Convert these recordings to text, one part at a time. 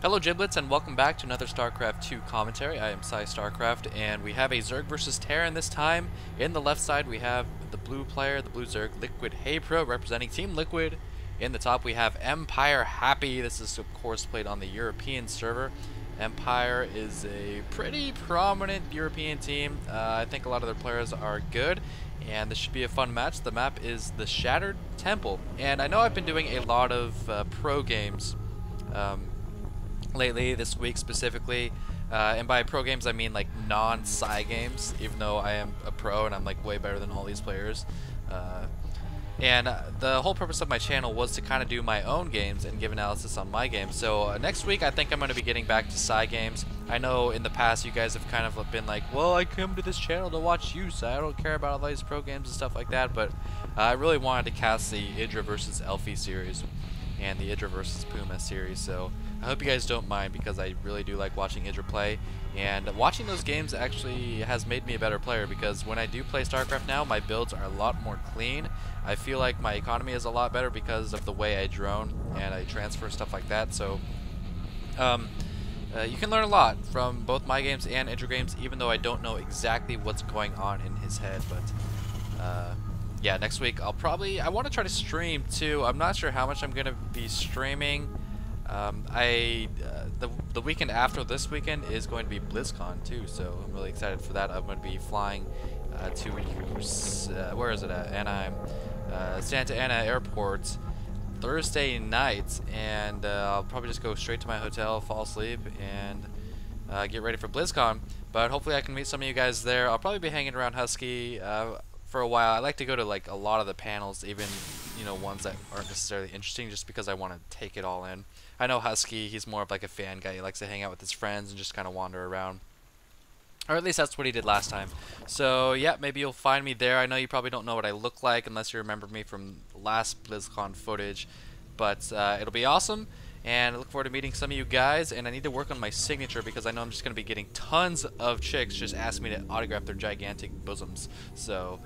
Hello Giblets and welcome back to another StarCraft 2 commentary. I am StarCraft and we have a Zerg versus Terran this time. In the left side we have the blue player, the blue Zerg, LiquidHaypro, representing Team Liquid. In the top we have EmpireHappy. This is of course played on the European server. Empire is a pretty prominent European team. I think a lot of their players are good and this should be a fun match. The map is the Shattered Temple, and I know I've been doing a lot of pro games lately, this week specifically, and by pro games I mean like non-Psy games, even though I am a pro and I'm like way better than all these players. And the whole purpose of my channel was to kind of do my own games and give analysis on my games. So next week I think I'm going to be getting back to Psy games. I know in the past you guys have kind of been like, well, I come to this channel to watch you, so I don't care about all these pro games and stuff like that, but I really wanted to cast the Idra versus Elfie series and the Idra versus Puma series, so I hope you guys don't mind because I really do like watching Idra play, and watching those games actually has made me a better player because when I do play StarCraft now, my builds are a lot more clean. I feel like my economy is a lot better because of the way I drone and I transfer stuff like that, so you can learn a lot from both my games and Idra games, even though I don't know exactly what's going on in his head, but yeah, next week I want to try to stream too. I'm not sure how much I'm going to be streaming. The weekend after this weekend is going to be BlizzCon too, so I'm really excited for that. I'm going to be flying to where is it at? Anaheim, Santa Ana Airport Thursday night, and I'll probably just go straight to my hotel, fall asleep, and get ready for BlizzCon. But hopefully I can meet some of you guys there. I'll probably be hanging around Husky for a while. I like to go to like a lot of the panels, even ones that aren't necessarily interesting, just because I want to take it all in. I know Husky, he's more of like a fan guy. He likes to hang out with his friends and just kind of wander around, or at least that's what he did last time. So yeah, maybe you'll find me there. I know you probably don't know what I look like unless you remember me from last BlizzCon footage, but it'll be awesome. And I look forward to meeting some of you guys, and I need to work on my signature because I know I'm just going to be getting tons of chicks just ask me to autograph their gigantic bosoms. So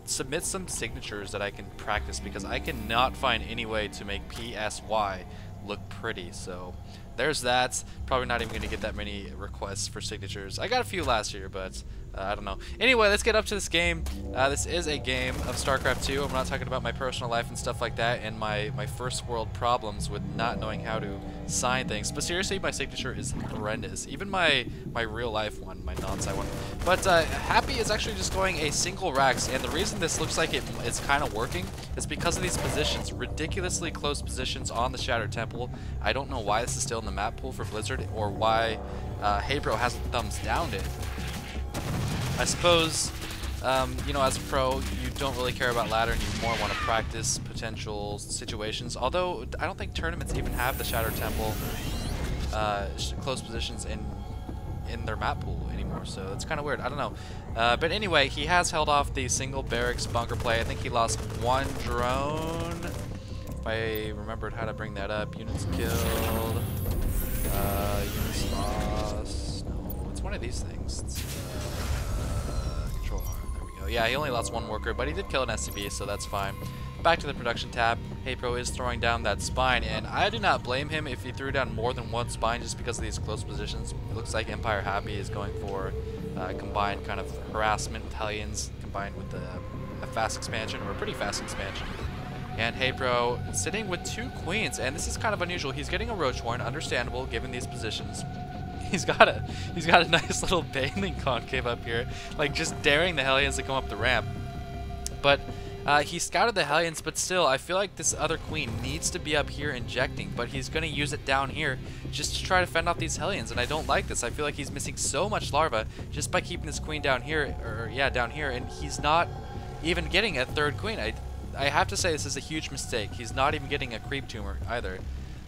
submit some signatures that I can practice because I cannot find any way to make PSY look pretty. So there's that. Probably not even going to get that many requests for signatures. I got a few last year, but I don't know. Anyway, let's get up to this game. This is a game of StarCraft 2. I'm not talking about my personal life and stuff like that and my first world problems with not knowing how to sign things. But seriously, my signature is horrendous. Even my real life one, my non-sci one. But Happy is actually just going a single Rax, and the reason this looks like it's kind of working is because of these positions. Ridiculously close positions on the Shattered Temple. I don't know why this is still in the map pool for Blizzard or why Haypro hasn't thumbs downed it. I suppose, as a pro, you don't really care about ladder and you more want to practice potential situations. Although, I don't think tournaments even have the Shattered Temple close positions in their map pool anymore, so it's kind of weird. I don't know. But anyway, he has held off the single barracks bunker play. I think he lost one drone, if I remembered how to bring that up. Units killed, units lost. No, it's one of these things. It's, Control R. There we go. Yeah, he only lost one worker, but he did kill an SCB, so that's fine. Back to the production tab. Haypro is throwing down that spine, and I do not blame him if he threw down more than one spine just because of these close positions. It looks like EmpireHappy is going for combined kind of harassment with Hellions combined with a fast expansion, or a pretty fast expansion. And Haypro sitting with two queens, and this is kind of unusual. He's getting a Roach Horn, understandable given these positions. He's got a nice little bathing concave up here, like just daring the Hellions to come up the ramp. But he scouted the Hellions, but still, I feel like this other queen needs to be up here injecting, but he's going to use it down here just to try to fend off these Hellions, and I don't like this. I feel like he's missing so much larva just by keeping this queen down here, down here, and he's not even getting a third queen. I have to say this is a huge mistake. He's not even getting a creep tumor either.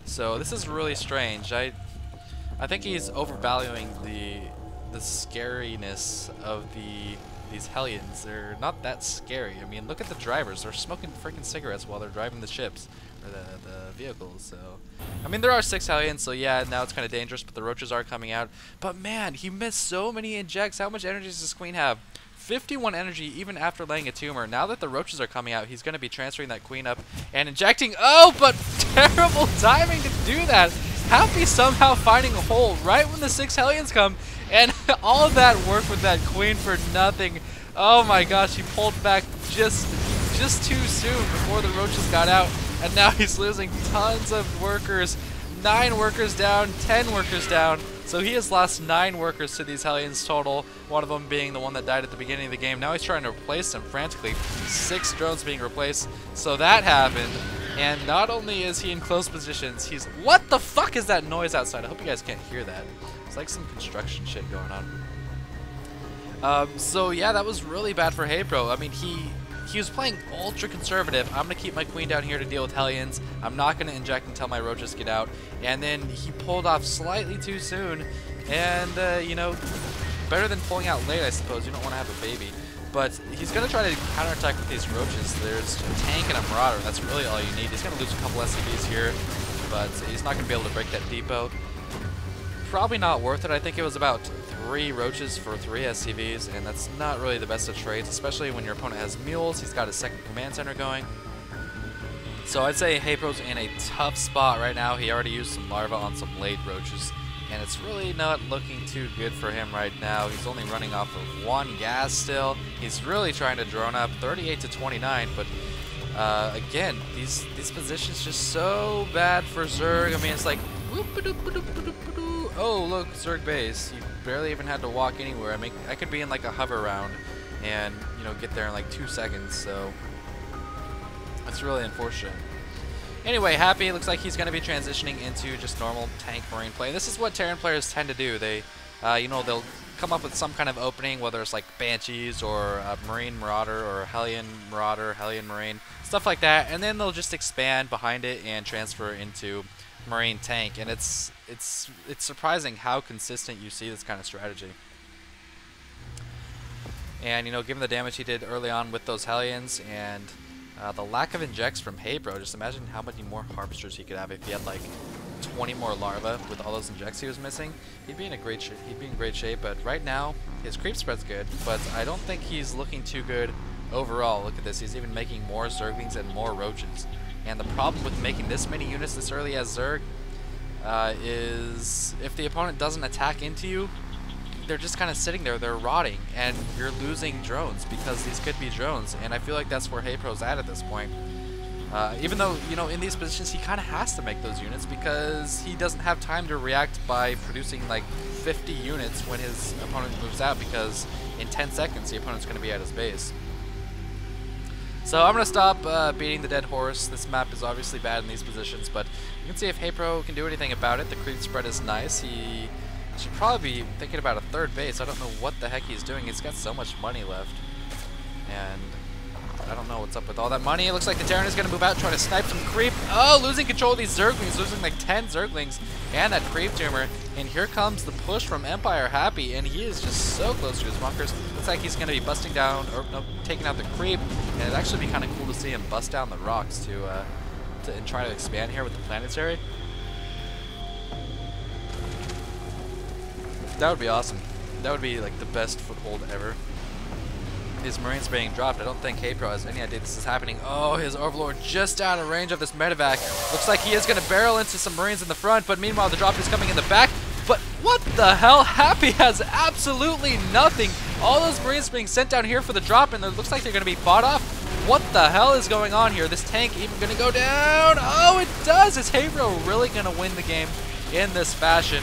So this is really strange. I think he's overvaluing the scariness of these Hellions. They're not that scary. I mean, look at the drivers. They're smoking freaking cigarettes while they're driving the ships, or the vehicles. So, I mean, there are 6 Hellions, so yeah, now it's kind of dangerous, but the roaches are coming out. But man, he missed so many injects. How much energy does this queen have? 51 energy even after laying a tumor. Now that the roaches are coming out, he's going to be transferring that queen up and injecting. Oh, but terrible timing to do that. Happy somehow finding a hole right when the 6 Hellions come, and all of that work with that queen for nothing. Oh my gosh, he pulled back just too soon before the roaches got out, and now he's losing tons of workers. 9 workers down, 10 workers down. So he has lost 9 workers to these Hellions total, one of them being the one that died at the beginning of the game. Now he's trying to replace them frantically. 6 drones being replaced. So that happened. And not only is he in close positions, he's... What the fuck is that noise outside? I hope you guys can't hear that. It's like some construction shit going on. So yeah, that was really bad for Haypro. I mean, he was playing ultra conservative. I'm going to keep my queen down here to deal with Hellions. I'm not going to inject until my roaches get out. And then he pulled off slightly too soon. And, you know, better than pulling out late, I suppose. You don't want to have a baby. But he's going to try to counterattack with these roaches. There's a tank and a marauder. That's really all you need. He's going to lose a couple SCVs here, but he's not going to be able to break that depot. Probably not worth it. I think it was about 3 roaches for 3 SCVs, and that's not really the best of trades, especially when your opponent has mules. He's got a second command center going. So I'd say Haypro's in a tough spot right now. He already used some larvae on some late roaches, and it's really not looking too good for him right now. He's only running off of 1 gas still. He's really trying to drone up 38 to 29, but again, these positions just so bad for Zerg. I mean, it's like, oh look, Zerg base. You barely even had to walk anywhere. I mean, I could be in like a hover round and, you know, get there in like 2 seconds, so that's really unfortunate. Anyway, Happy looks like he's going to be transitioning into just normal tank marine play. This is what Terran players tend to do. They, you know, they'll come up with some kind of opening, whether it's like Banshees or a Marine Marauder or Hellion Marauder, Hellion Marine, stuff like that, and then they'll just expand behind it and transfer into Marine tank. And it's surprising how consistent you see this kind of strategy. And, you know, given the damage he did early on with those Hellions and the lack of injects from Haypro, just imagine how many more harvesters he could have if he had like 20 more larvae with all those injects he was missing. He'd be in great shape. But right now his creep spread's good, but I don't think he's looking too good overall. Look at this, he's even making more Zerglings and more roaches. And the problem with making this many units this early as Zerg is if the opponent doesn't attack into you, they're just kind of sitting there, they're rotting, and you're losing drones because these could be drones, and I feel like that's where Haypro's at this point. Even though, you know, in these positions he kind of has to make those units because he doesn't have time to react by producing like 50 units when his opponent moves out, because in 10 seconds the opponent's going to be at his base. So I'm going to stop beating the dead horse. This map is obviously bad in these positions, but you can see if Haypro can do anything about it. The creep spread is nice. He should probably be thinking about a 3rd base. I don't know what the heck he's doing. He's got so much money left, and I don't know what's up with all that money. It looks like the Terran is going to move out, try to snipe some creep. Oh, losing control of these Zerglings, losing like 10 Zerglings and that creep tumor. And here comes the push from EmpireHappy, and he is just so close to his bunkers. Looks like he's going to be busting down, or no, taking out the creep, and it'd actually be kind of cool to see him bust down the rocks and try to expand here with the planetary. That would be awesome. That would be like the best foothold ever. His Marines being dropped. I don't think Haypro has any idea this is happening. Oh, his Overlord just out of range of this medevac. Looks like he is going to barrel into some Marines in the front, but meanwhile the drop is coming in the back. But what the hell? Happy has absolutely nothing. All those Marines being sent down here for the drop, and it looks like they're going to be fought off. What the hell is going on here? This tank even going to go down? Oh, it does. Is Haypro really going to win the game in this fashion?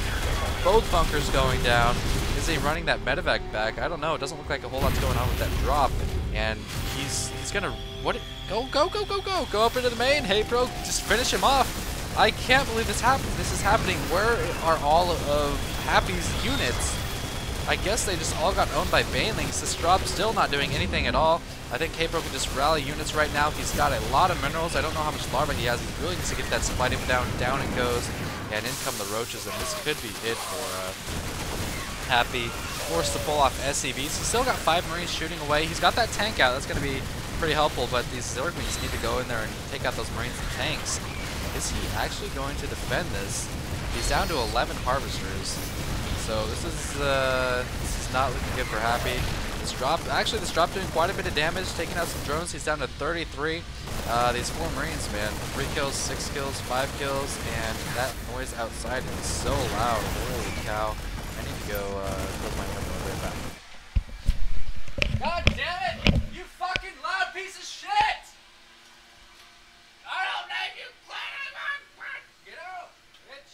Both bunkers going down. Is he running that medevac back? I don't know. It doesn't look like a whole lot's going on with that drop. And he's gonna go up into the main. Haypro, just finish him off. I can't believe this happened. This is happening. Where are all of Happy's units? I guess they just all got owned by Banelings. This drop's still not doing anything at all. I think Haypro can just rally units right now. He's got a lot of minerals. I don't know how much larva he has. He really needs to get that supply down. Down it goes. And in come the roaches, and this could be it for Happy. Forced to pull off SCVs. He's still got 5 Marines shooting away. He's got that tank out. That's going to be pretty helpful, but these Zerglings need to go in there and take out those Marines and tanks. Is he actually going to defend this? He's down to 11 Harvesters. So this is not looking good for Happy. This drop doing quite a bit of damage, taking out some drones. He's down to 33. These 4 Marines, man. 3 kills, 6 kills, 5 kills, and that noise outside is so loud. Holy cow. I need to go close my window right back. God damn it! You fucking loud piece of shit! I don't like you! Get out, bitch!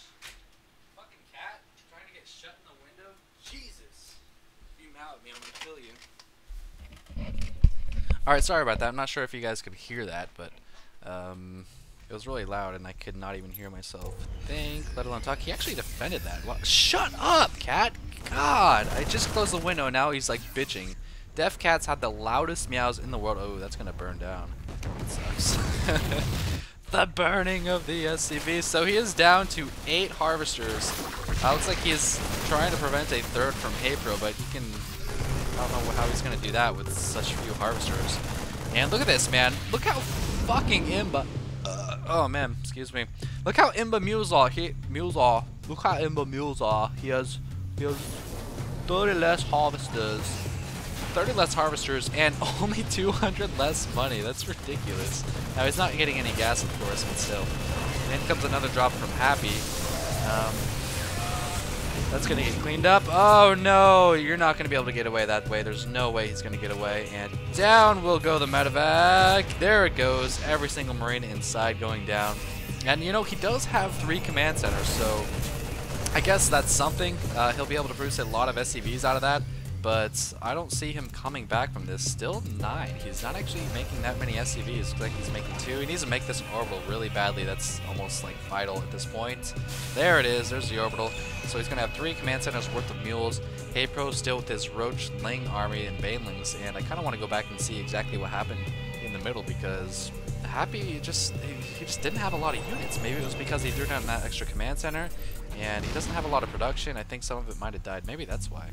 Fucking cat trying to get shut in the window. Jesus! If you mouth at me, I'm gonna kill you. Alright, sorry about that. I'm not sure if you guys could hear that, but it was really loud and I could not even hear myself think, let alone talk. He actually defended that. Shut up, cat! God! I just closed the window and now he's like bitching. Deaf cats have the loudest meows in the world. Oh, that's gonna burn down. That sucks. The burning of the SCV. So he is down to 8 harvesters. Looks like he is trying to prevent a 3rd from Haypro, but he can... I don't know how he's going to do that with such few harvesters. And look at this, man. Look how fucking Imba... oh, man. Excuse me. Look how Imba Mulesall... Look how Imba Mulesall... He has 30 less harvesters. 30 less harvesters and only 200 less money. That's ridiculous. Now, he's not getting any gas, of course, but still. And in comes another drop from Happy. That's going to get cleaned up. Oh, no. You're not going to be able to get away that way. There's no way he's going to get away. And down will go the medevac. There it goes. Every single Marine inside going down. And, you know, he does have 3 command centers, so I guess that's something. He'll be able to produce a lot of SCVs out of that. But I don't see him coming back from this. Still 9. He's not actually making that many SCVs. Looks like he's making 2. He needs to make this orbital really badly. That's almost like vital at this point. There it is. There's the orbital. So he's going to have 3 command centers worth of mules. Haypro still with his Roach Ling army and Banelings. And I kind of want to go back and see exactly what happened in the middle because Happy he just didn't have a lot of units. Maybe it was because he threw down that extra command center and he doesn't have a lot of production. I think some of it might have died. Maybe that's why.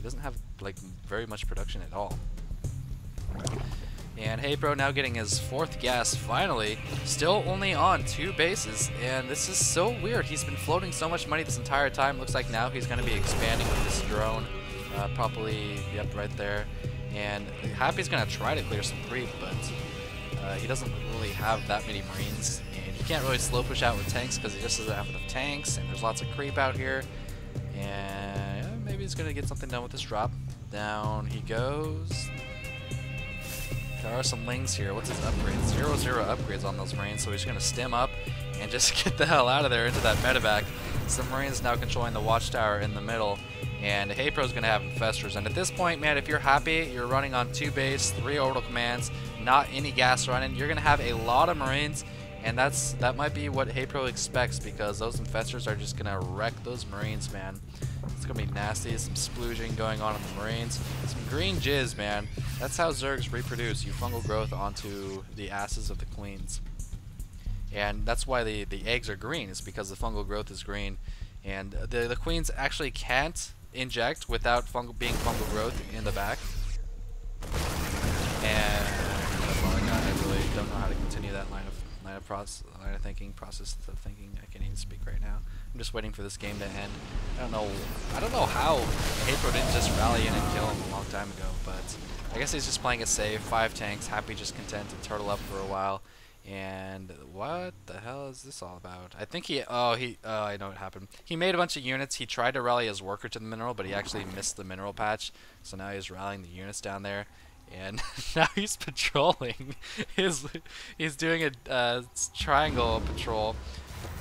Doesn't have like very much production at all. And Haypro now getting his 4th gas finally, still only on 2 bases, and this is so weird. He's been floating so much money this entire time. Looks like now he's going to be expanding with this drone, probably yep right there. And Happy's going to try to clear some creep, but he doesn't really have that many Marines, and he can't really slow push out with tanks because he just doesn't have enough tanks, and there's lots of creep out here. And maybe he's going to get something done with this drop. Down he goes. There are some lings here. What's his upgrades? 0-0 upgrades on those Marines, so he's going to stem up and just get the hell out of there into that medevac. Some Marines now controlling the watchtower in the middle, and Haypro's going to have infestors. And at this point, man, if you're Happy, you're running on 2 base, 3 orbital commands, not any gas running, you're going to have a lot of Marines. And that might be what Haypro expects because those infestors are just gonna wreck those Marines, man. It's gonna be nasty. Some splooging going on in the Marines. Some green jizz, man. That's how Zergs reproduce. You fungal growth onto the asses of the queens. And that's why the eggs are green. It's because the fungal growth is green. And the queens actually can't inject without being fungal growth in the back. And that's all I got. I really don't know how to continue that line of process of thinking. I can't even speak right now. I'm just waiting for this game to end. I don't know how Haypro didn't just rally in and kill him a long time ago, but I guess he's just playing it safe. 5 tanks, Happy just content to turtle up for a while. And what the hell is this all about? I think I know what happened. He made a bunch of units. He tried to rally his worker to the mineral, but he actually missed the mineral patch. So now he's rallying the units down there. And now he's patrolling. He's doing a triangle patrol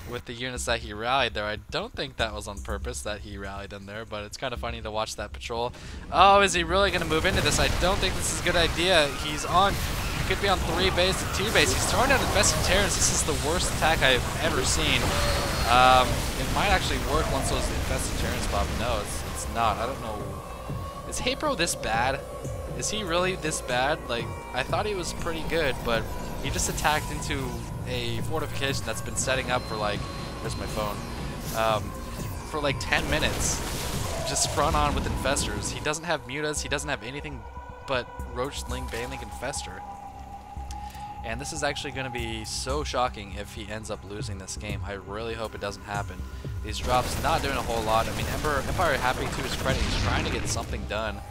with the units that he rallied there. I don't think that was on purpose that he rallied them there, but it's kind of funny to watch that patrol. Oh, is he really going to move into this? I don't think this is a good idea. He could be on 3 base and 2 base. He's throwing out infested Terrans. This is the worst attack I've ever seen. It might actually work once those infested Terrans pop. No, it's not. I don't know. Is Haypro this bad? Is he really this bad? Like, I thought he was pretty good, but he just attacked into a fortification that's been setting up for like, there's my phone, for like 10 minutes. Just front on with infestors. He doesn't have mutas, he doesn't have anything but Roach, Ling, Banelink, infestor. And this is actually going to be so shocking if he ends up losing this game. I really hope it doesn't happen. These drops not doing a whole lot. I mean, EmpireHappy, to his credit, he's trying to get something done.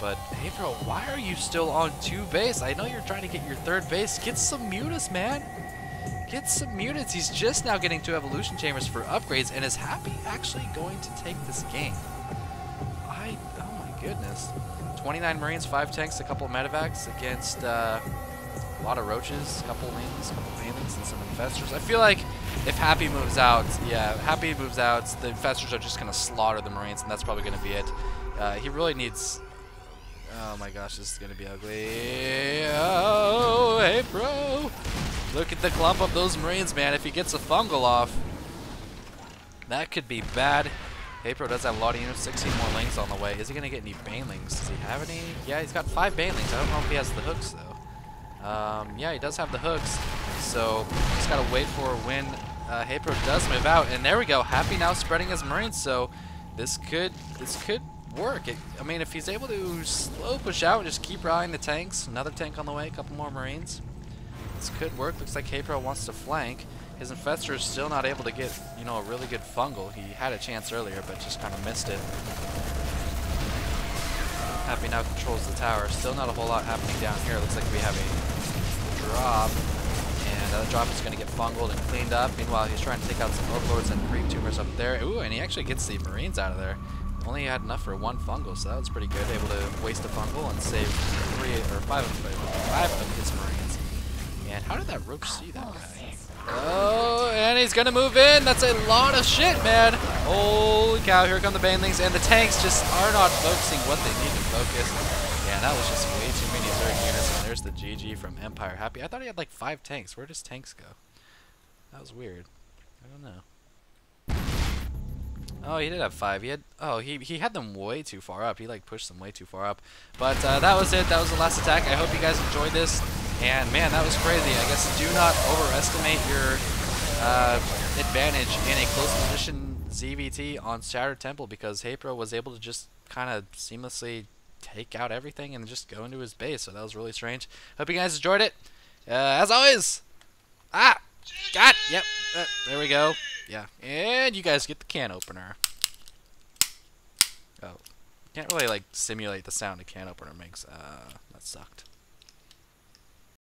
But, hey bro, why are you still on 2 base? I know you're trying to get your 3rd base. Get some mutas, man. Get some mutas. He's just now getting 2 evolution chambers for upgrades, and is Happy actually going to take this game? Oh my goodness. 29 Marines, 5 tanks, a couple of medevacs against a lot of roaches, a couple wings, a couple payments, and some infestors. I feel like if Happy moves out, Happy moves out, the infestors are just going to slaughter the Marines, and that's probably going to be it. He really needs... Oh my gosh, this is going to be ugly. Oh, hey bro! Look at the clump of those Marines, man. If he gets a fungal off, that could be bad. HayPro does have a lot of units, 16 more lings on the way. Is he going to get any banelings? Does he have any? Yeah, he's got 5 banelings. I don't know if he has the hooks, though. Yeah, he does have the hooks. So, just got to wait for when HayPro does move out. And there we go. Happy now spreading his Marines. So, this could work. I mean, if he's able to slow push out, just keep riding the tanks. Another tank on the way, a couple more Marines. This could work. Looks like HayPro wants to flank. His infestor is still not able to get, you know, a really good fungal. He had a chance earlier, but just kind of missed it. Happy now controls the tower. Still not a whole lot happening down here. Looks like we have a drop. And the drop is going to get fungaled and cleaned up. Meanwhile, he's trying to take out some overlords and creep tumors up there. Ooh, and he actually gets the Marines out of there. Only had enough for 1 fungal, so that was pretty good. Able to waste a fungal and save 5 of his Marines. And how did that roach see that guy? Oh, and he's gonna move in. That's a lot of shit, man. Holy cow, here come the banelings, and the tanks just are not focusing what they need to focus. Yeah, that was just way too many Zerg units. And there's the GG from EmpireHappy. I thought he had like 5 tanks. Where does tanks go? That was weird. I don't know. Oh, he did have 5. He had them way too far up. He like pushed them way too far up. But that was it. That was the last attack. I hope you guys enjoyed this. And man, that was crazy. I guess do not overestimate your advantage in a close position ZVT on Shattered Temple, because HayPro was able to just kind of seamlessly take out everything and just go into his base. So that was really strange. Hope you guys enjoyed it. As always, yep, there we go. Yeah, and you guys get the can opener. Oh, can't really like simulate the sound a can opener makes. That sucked.